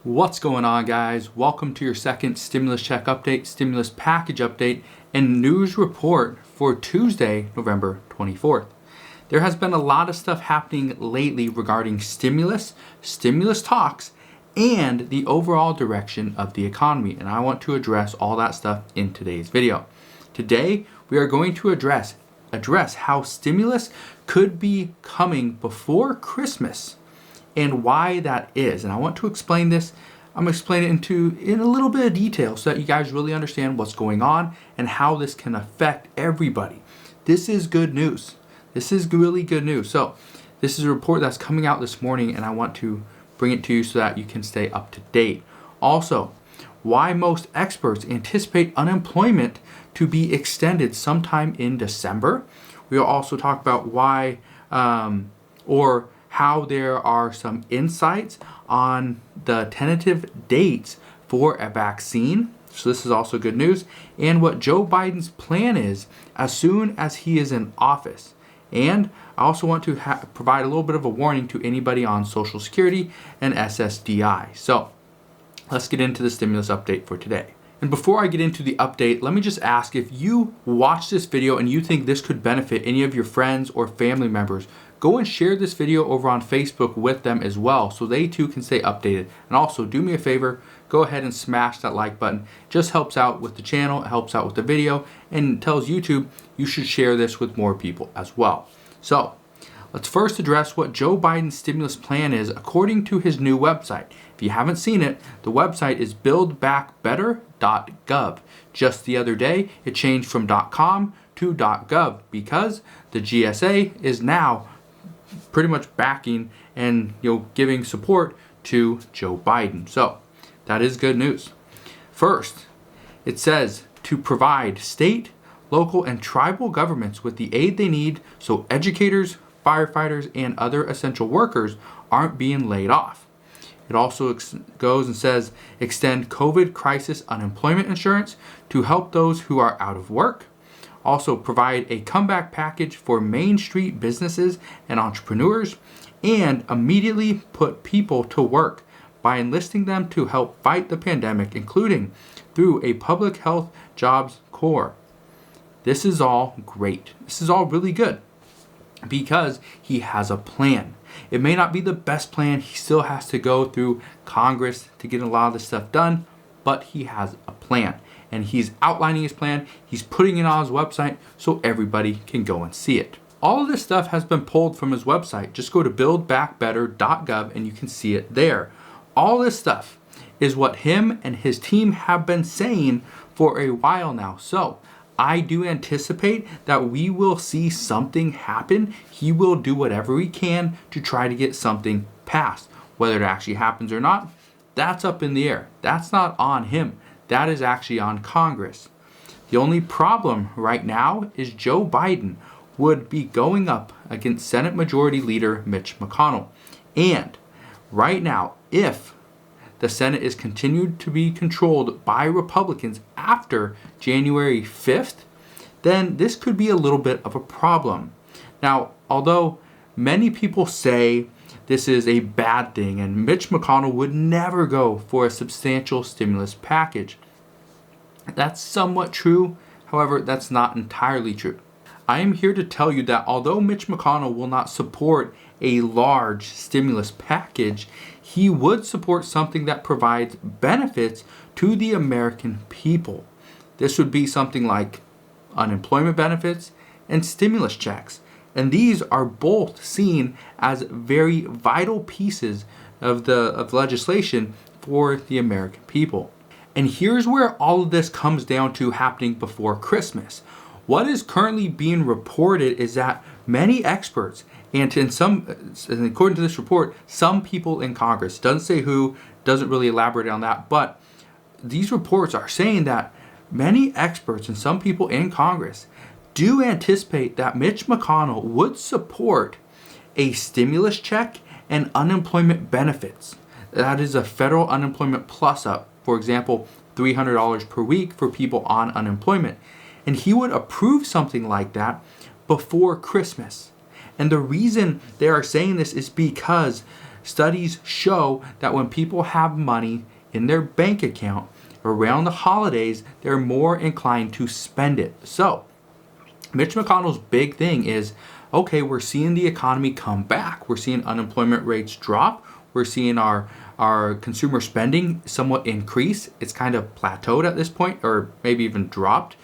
What's going on, guys? Welcome to your second stimulus check update, stimulus package update, and news report for Tuesday, November 24th. There has been a lot of stuff happening lately regarding stimulus talks, and the overall direction of the economy, and I want to address all that stuff in today's video. Today, we are going to address how stimulus could be coming before Christmas and why that is. And I want to explain this. I'm going to explain it in a little bit of detail so that you guys really understand what's going on and how this can affect everybody. This is good news. This is really good news. So this is a report that's coming out this morning, and I want to bring it to you so that you can stay up to date. Also, why most experts anticipate unemployment to be extended sometime in December. We'll also talk about why or how there are some insights on the tentative dates for a vaccine. So this is also good news. And what Joe Biden's plan is as soon as he is in office. And I also want to provide a little bit of a warning to anybody on Social Security and SSDI. So let's get into the stimulus update for today. And before I get into the update, let me just ask, if you watch this video and you think this could benefit any of your friends or family members, go and share this video over on Facebook with them as well so they too can stay updated. And also do me a favor, go ahead and smash that like button. It just helps out with the channel, it helps out with the video, and tells YouTube you should share this with more people as well. So let's first address what Joe Biden's stimulus plan is according to his new website. If you haven't seen it, the website is buildbackbetter.gov. Just the other day, it changed from .com to .gov because the GSA is now pretty much backing and giving support to Joe Biden. So that is good news. First, it says to provide state, local, and tribal governments with the aid they need so educators, firefighters, and other essential workers aren't being laid off. It also goes and says extend COVID crisis unemployment insurance to help those who are out of work. Also provide a comeback package for Main Street businesses and entrepreneurs, and immediately put people to work by enlisting them to help fight the pandemic, including through a public health jobs corps. This is all great. This is all really good because he has a plan. It may not be the best plan. He still has to go through Congress to get a lot of this stuff done, but he has a plan. And he's outlining his plan. He's putting it on his website so everybody can go and see it. All of this stuff has been pulled from his website. Just go to buildbackbetter.gov and you can see it there. All this stuff is what him and his team have been saying for a while now. So I do anticipate that we will see something happen. He will do whatever he can to try to get something passed. Whether it actually happens or not, that's up in the air. That's not on him. That is actually on Congress. The only problem right now is Joe Biden would be going up against Senate Majority Leader Mitch McConnell. And right now, if the Senate is continued to be controlled by Republicans after January 5th, then this could be a little bit of a problem. Now, although many people say this is a bad thing and Mitch McConnell would never go for a substantial stimulus package, that's somewhat true. However, that's not entirely true. I am here to tell you that although Mitch McConnell will not support a large stimulus package, he would support something that provides benefits to the American people. This would be something like unemployment benefits and stimulus checks. And these are both seen as very vital pieces of legislation for the American people. And here's where all of this comes down to happening before Christmas. What is currently being reported is that many experts, and according to this report, some people in Congress, doesn't say who, doesn't really elaborate on that, but these reports are saying that many experts and some people in Congress do anticipate that Mitch McConnell would support a stimulus check and unemployment benefits. That is a federal unemployment plus up, for example, $300 per week for people on unemployment. And he would approve something like that before Christmas. And the reason they are saying this is because studies show that when people have money in their bank account around the holidays, they're more inclined to spend it. So Mitch McConnell's big thing is, okay, we're seeing the economy come back. We're seeing unemployment rates drop. We're seeing our consumer spending somewhat increase. It's kind of plateaued at this point, or maybe even dropped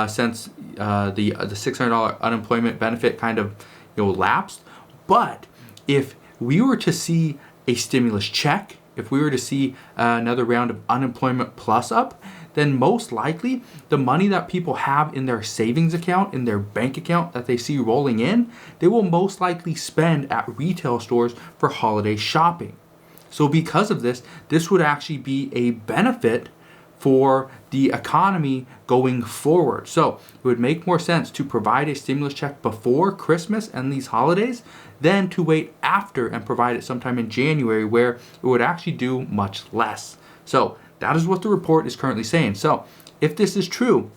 since the $600 unemployment benefit kind of lapsed. But if we were to see a stimulus check, if we were to see another round of unemployment plus up, then most likely the money that people have in their savings account, in their bank account that they see rolling in, they will most likely spend at retail stores for holiday shopping. So because of this, this would actually be a benefit for the economy going forward. So it would make more sense to provide a stimulus check before Christmas and these holidays than to wait after and provide it sometime in January, where it would actually do much less. So that is what the report is currently saying. So if this is true,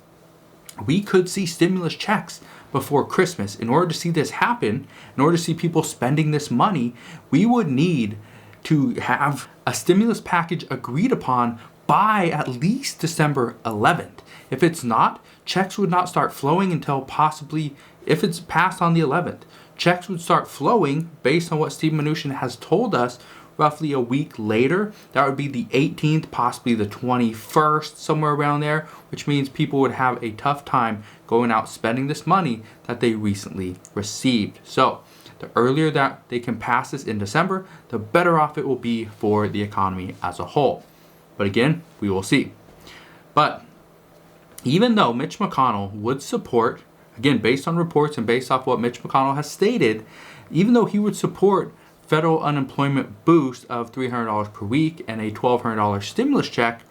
we could see stimulus checks before Christmas. In order to see this happen, in order to see people spending this money, we would need to have a stimulus package agreed upon by at least December 11th. If it's not, checks would not start flowing until possibly, if it's passed on the 11th, checks would start flowing based on what Steve Mnuchin has told us roughly a week later. That would be the 18th, possibly the 21st, somewhere around there, which means people would have a tough time going out spending this money that they recently received. So the earlier that they can pass this in December, the better off it will be for the economy as a whole. But again, we will see. But even though Mitch McConnell would support, again, based on reports and based off what Mitch McConnell has stated, even though he would support federal unemployment boost of $300 per week and a $1,200 stimulus check,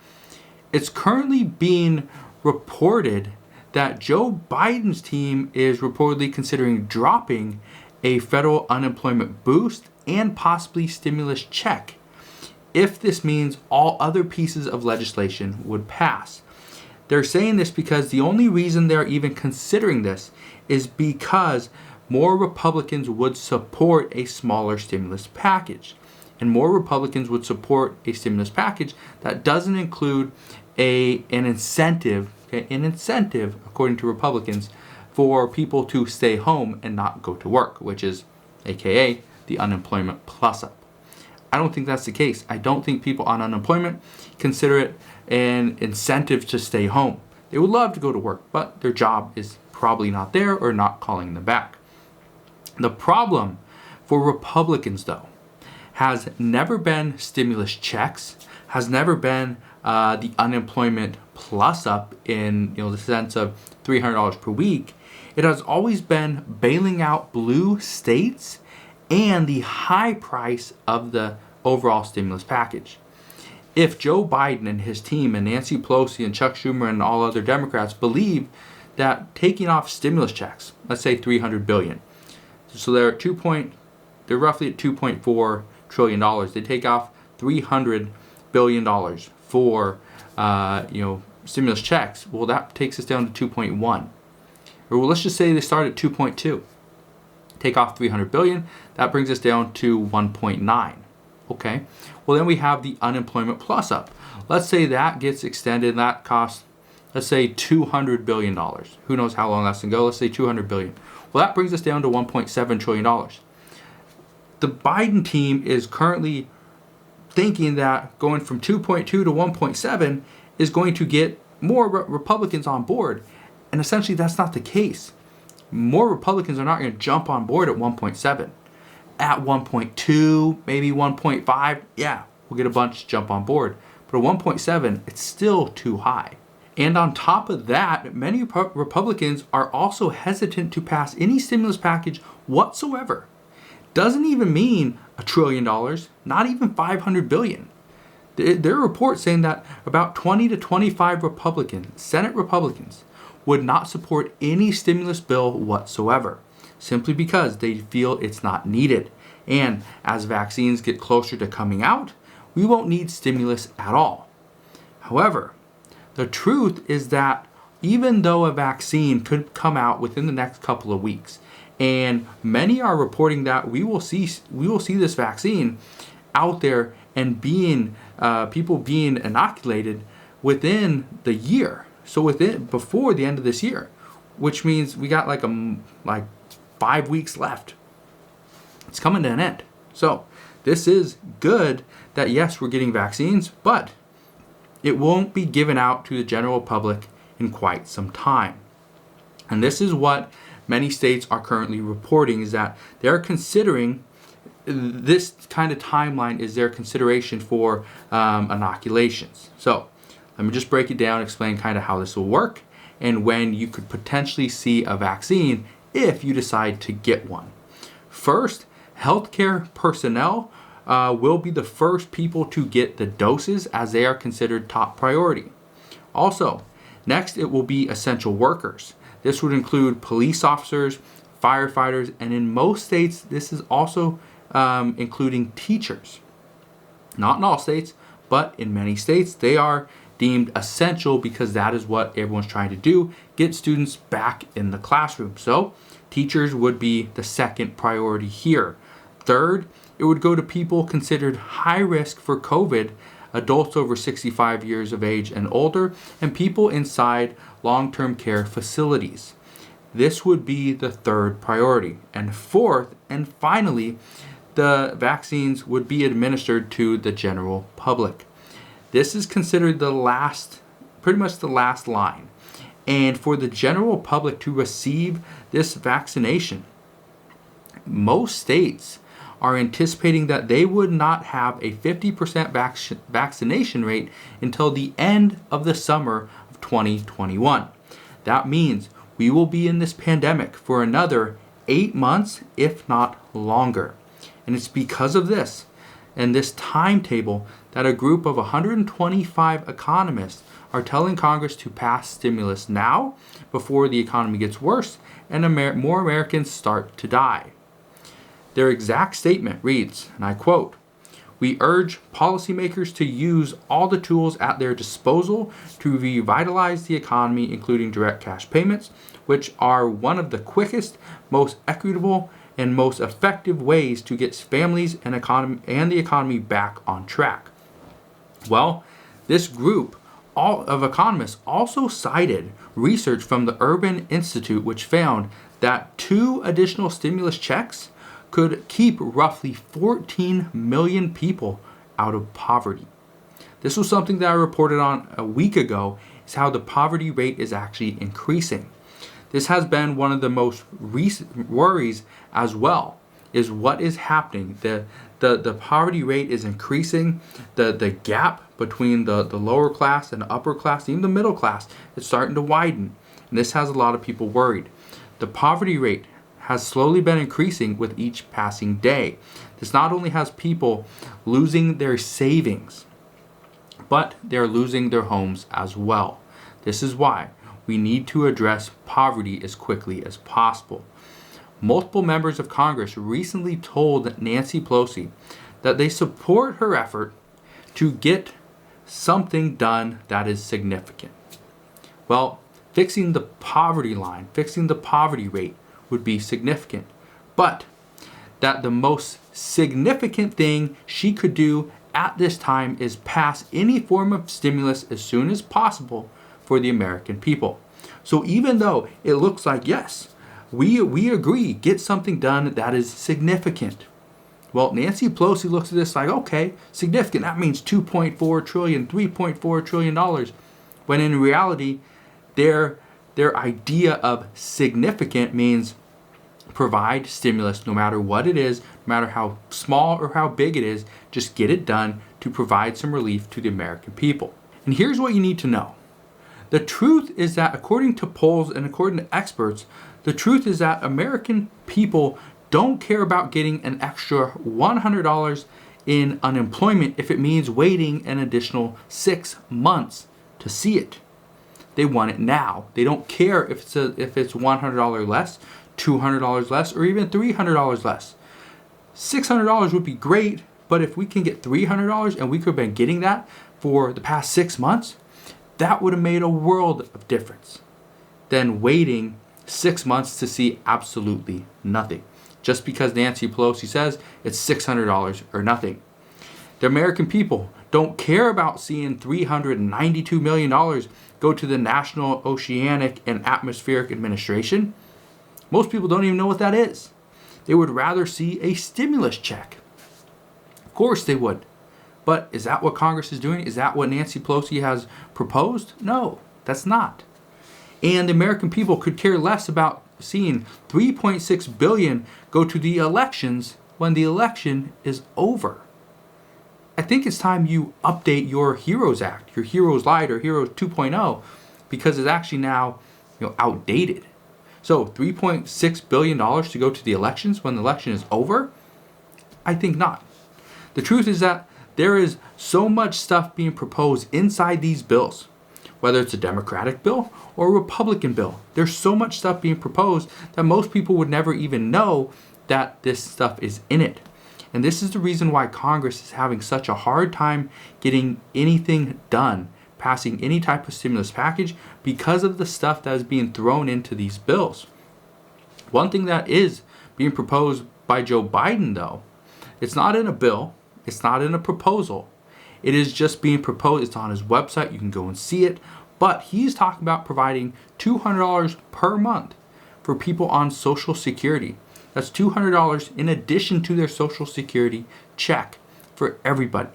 it's currently being reported that Joe Biden's team is reportedly considering dropping a federal unemployment boost and possibly stimulus check if this means all other pieces of legislation would pass. They're saying this because the only reason they're even considering this is because more Republicans would support a smaller stimulus package. And more Republicans would support a stimulus package that doesn't include an incentive, according to Republicans, for people to stay home and not go to work, which is AKA the unemployment plus up. I don't think that's the case. I don't think people on unemployment consider it an incentive to stay home. They would love to go to work, but their job is probably not there or not calling them back. The problem for Republicans, though, has never been stimulus checks, has never been the unemployment plus up in the sense of $300 per week. It has always been bailing out blue states and the high price of the overall stimulus package. If Joe Biden and his team and Nancy Pelosi and Chuck Schumer and all other Democrats believe that taking off stimulus checks, let's say $300 billion, so they're roughly at $2.4 trillion. They take off $300 billion for stimulus checks. Well, that takes us down to 2.1. Or let's just say they start at 2.2. Take off $300 billion. That brings us down to 1.9. Okay. Well, then we have the unemployment plus up. Let's say that gets extended. That costs, let's say, $200 billion. Who knows how long that's going to go? Let's say $200 billion. Well, that brings us down to $1.7 trillion. The Biden team is currently thinking that going from 2.2 to 1.7 is going to get more Republicans on board. And essentially, that's not the case. More Republicans are not going to jump on board at 1.7. At 1.2, maybe 1.5, yeah, we'll get a bunch to jump on board. But at 1.7, it's still too high. And on top of that, many Republicans are also hesitant to pass any stimulus package whatsoever. Doesn't even mean $1 trillion, not even $500 billion. There are reports saying that about 20 to 25 Republicans, Senate Republicans, would not support any stimulus bill whatsoever, simply because they feel it's not needed. And as vaccines get closer to coming out, we won't need stimulus at all. However, the truth is that even though a vaccine could come out within the next couple of weeks, and many are reporting that we will see this vaccine out there and people being inoculated within the year. So before the end of this year, which means we got like 5 weeks left. It's coming to an end. So this is good that yes, we're getting vaccines, but it won't be given out to the general public in quite some time. And this is what many states are currently reporting, is that they're considering this kind of timeline is their consideration for inoculations. So let me just break it down, explain kind of how this will work and when you could potentially see a vaccine if you decide to get one. First, healthcare personnel will be the first people to get the doses, as they are considered top priority. Also, next it will be essential workers. This would include police officers, firefighters, and in most states this is also including teachers. Not in all states, but in many states they are deemed essential because that is what everyone's trying to do, get students back in the classroom. So teachers would be the second priority here. Third, it would go to people considered high risk for COVID, adults over 65 years of age and older, and people inside long-term care facilities. This would be the third priority. And fourth, and finally, the vaccines would be administered to the general public. This is considered pretty much the last line. And for the general public to receive this vaccination, most states are anticipating that they would not have a 50% vaccination rate until the end of the summer of 2021. That means we will be in this pandemic for another 8 months, if not longer. And it's because of this and this timetable that a group of 125 economists are telling Congress to pass stimulus now before the economy gets worse and more Americans start to die. Their exact statement reads, and I quote, "We urge policymakers to use all the tools at their disposal to revitalize the economy, including direct cash payments, which are one of the quickest, most equitable, and most effective ways to get families and the economy back on track." Well, this group of economists also cited research from the Urban Institute, which found that 2 additional stimulus checks could keep roughly 14 million people out of poverty. This was something that I reported on a week ago, is how the poverty rate is actually increasing. This has been one of the most recent worries as well, is what is happening. The poverty rate is increasing. The gap between the lower class and the upper class, even the middle class, is starting to widen. And this has a lot of people worried. The poverty rate has slowly been increasing with each passing day. This not only has people losing their savings, but they're losing their homes as well. This is why we need to address poverty as quickly as possible. Multiple members of Congress recently told Nancy Pelosi that they support her effort to get something done that is significant. Well, fixing the poverty line, fixing the poverty rate would be significant, but that the most significant thing she could do at this time is pass any form of stimulus as soon as possible for the American people. So even though it looks like, yes, we agree, get something done that is significant. Well, Nancy Pelosi looks at this like, okay, significant, that means $2.4 trillion, $3.4 trillion, when in reality, their idea of significant means provide stimulus no matter what it is, no matter how small or how big it is, just get it done to provide some relief to the American people. And here's what you need to know. The truth is that according to polls and according to experts, the truth is that American people don't care about getting an extra $100 in unemployment if it means waiting an additional 6 months to see it. They want it now. They don't care if it's $100 less, $200 less, or even $300 less. $600 would be great, but if we can get $300 and we could have been getting that for the past 6 months, that would have made a world of difference than waiting 6 months to see absolutely nothing. Just because Nancy Pelosi says it's $600 or nothing. The American people don't care about seeing $392 million go to the National Oceanic and Atmospheric Administration. Most people don't even know what that is. They would rather see a stimulus check. Of course they would. But is that what Congress is doing? Is that what Nancy Pelosi has proposed? No, that's not. And the American people could care less about seeing $3.6 billion go to the elections when the election is over. I think it's time you update your HEROES Act, your HEROES Light or HEROES 2.0, because it's actually now outdated. So $3.6 billion to go to the elections when the election is over? I think not. The truth is that there is so much stuff being proposed inside these bills, whether it's a Democratic bill or a Republican bill. There's so much stuff being proposed that most people would never even know that this stuff is in it. And this is the reason why Congress is having such a hard time getting anything done, passing any type of stimulus package, because of the stuff that is being thrown into these bills. One thing that is being proposed by Joe Biden, though, it's not in a bill, it's not in a proposal. It is just being proposed. It's on his website. You can go and see it. But he's talking about providing $200 per month for people on Social Security. That's $200 in addition to their Social Security check for everybody.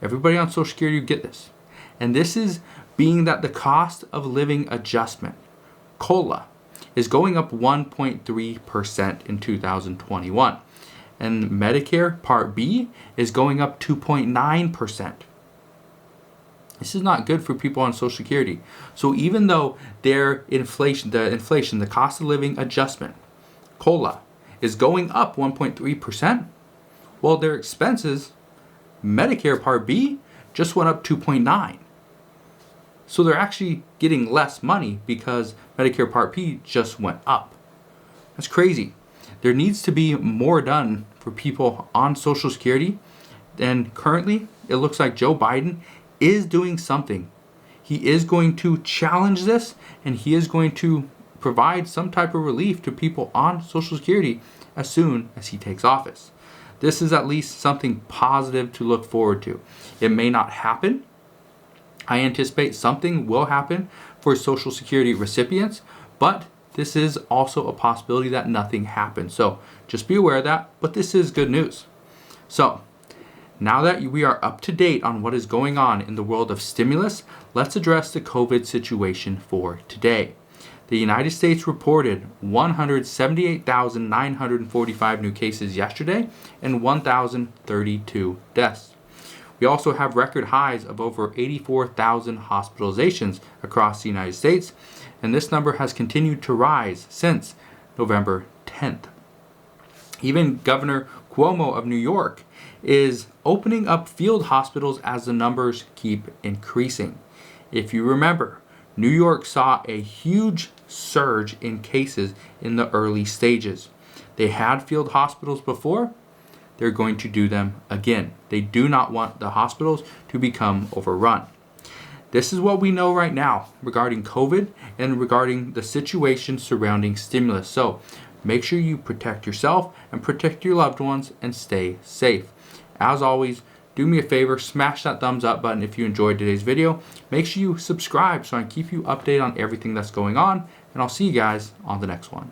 Everybody on Social Security will get this. And this is being that the cost of living adjustment, COLA, is going up 1.3% in 2021. And Medicare Part B is going up 2.9%. This is not good for people on Social Security. So even though their inflation, the cost of living adjustment, COLA, is going up 1.3%, well, their expenses, Medicare Part B, just went up 2.9%. So they're actually getting less money because Medicare Part B just went up. That's crazy. There needs to be more done for people on Social Security. And currently, it looks like Joe Biden is doing something. He is going to challenge this, and he is going to provide some type of relief to people on Social Security as soon as he takes office. This is at least something positive to look forward to. It may not happen. I anticipate something will happen for Social Security recipients, but this is also a possibility that nothing happens. So just be aware of that, but this is good news. So now that we are up to date on what is going on in the world of stimulus, let's address the COVID situation for today. The United States reported 178,945 new cases yesterday and 1,032 deaths. We also have record highs of over 84,000 hospitalizations across the United States, and this number has continued to rise since November 10th. Even Governor Cuomo of New York is opening up field hospitals as the numbers keep increasing. If you remember, New York saw a huge surge in cases in the early stages. They had field hospitals before. They're going to do them again. They do not want the hospitals to become overrun. This is what we know right now regarding COVID and regarding the situation surrounding stimulus. So make sure you protect yourself and protect your loved ones and stay safe. As always, do me a favor, smash that thumbs up button if you enjoyed today's video. Make sure you subscribe so I can keep you updated on everything that's going on, and I'll see you guys on the next one.